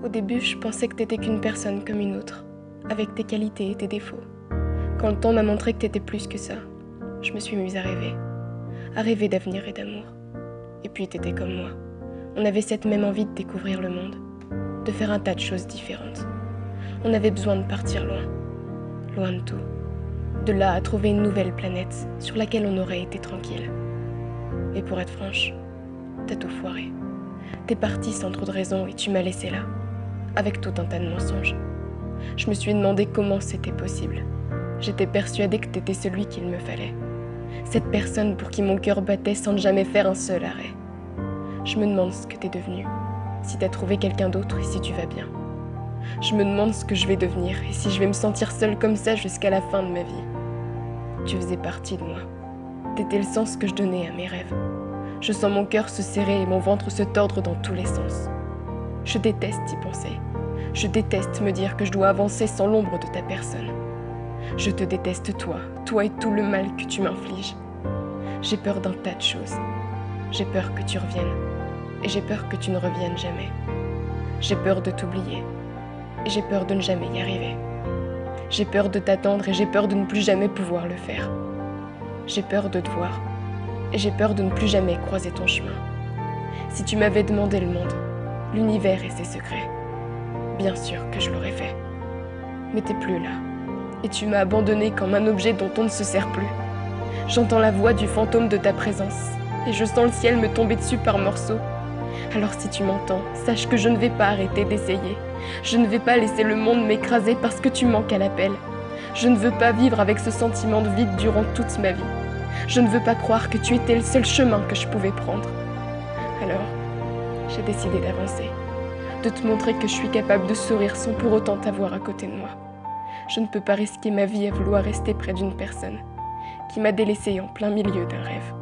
début, je pensais que t'étais qu'une personne comme une autre, avec tes qualités et tes défauts. Quand le temps m'a montré que t'étais plus que ça, je me suis mise à rêver d'avenir et d'amour. Et puis t'étais comme moi. On avait cette même envie de découvrir le monde, de faire un tas de choses différentes. On avait besoin de partir loin, loin de tout. De là à trouver une nouvelle planète sur laquelle on aurait été tranquille. Et pour être franche, t'as tout foiré. T'es parti sans trop de raison et tu m'as laissé là, avec tout un tas de mensonges. Je me suis demandé comment c'était possible. J'étais persuadée que t'étais celui qu'il me fallait. Cette personne pour qui mon cœur battait sans jamais faire un seul arrêt. Je me demande ce que t'es devenu, si t'as trouvé quelqu'un d'autre et si tu vas bien. Je me demande ce que je vais devenir et si je vais me sentir seule comme ça jusqu'à la fin de ma vie. Tu faisais partie de moi. T'étais le sens que je donnais à mes rêves. Je sens mon cœur se serrer et mon ventre se tordre dans tous les sens. Je déteste y penser. Je déteste me dire que je dois avancer sans l'ombre de ta personne. Je te déteste toi et tout le mal que tu m'infliges. J'ai peur d'un tas de choses. J'ai peur que tu reviennes. Et j'ai peur que tu ne reviennes jamais. J'ai peur de t'oublier. Et j'ai peur de ne jamais y arriver. J'ai peur de t'attendre et j'ai peur de ne plus jamais pouvoir le faire. J'ai peur de te voir. Et j'ai peur de ne plus jamais croiser ton chemin. Si tu m'avais demandé le monde, l'univers et ses secrets, bien sûr que je l'aurais fait. Mais t'es plus là. Et tu m'as abandonné comme un objet dont on ne se sert plus. J'entends la voix du fantôme de ta présence. Et je sens le ciel me tomber dessus par morceaux. Alors si tu m'entends, sache que je ne vais pas arrêter d'essayer. Je ne vais pas laisser le monde m'écraser parce que tu manques à l'appel. Je ne veux pas vivre avec ce sentiment de vide durant toute ma vie. Je ne veux pas croire que tu étais le seul chemin que je pouvais prendre. Alors, j'ai décidé d'avancer, de te montrer que je suis capable de sourire sans pour autant t'avoir à côté de moi. Je ne peux pas risquer ma vie à vouloir rester près d'une personne qui m'a délaissée en plein milieu d'un rêve.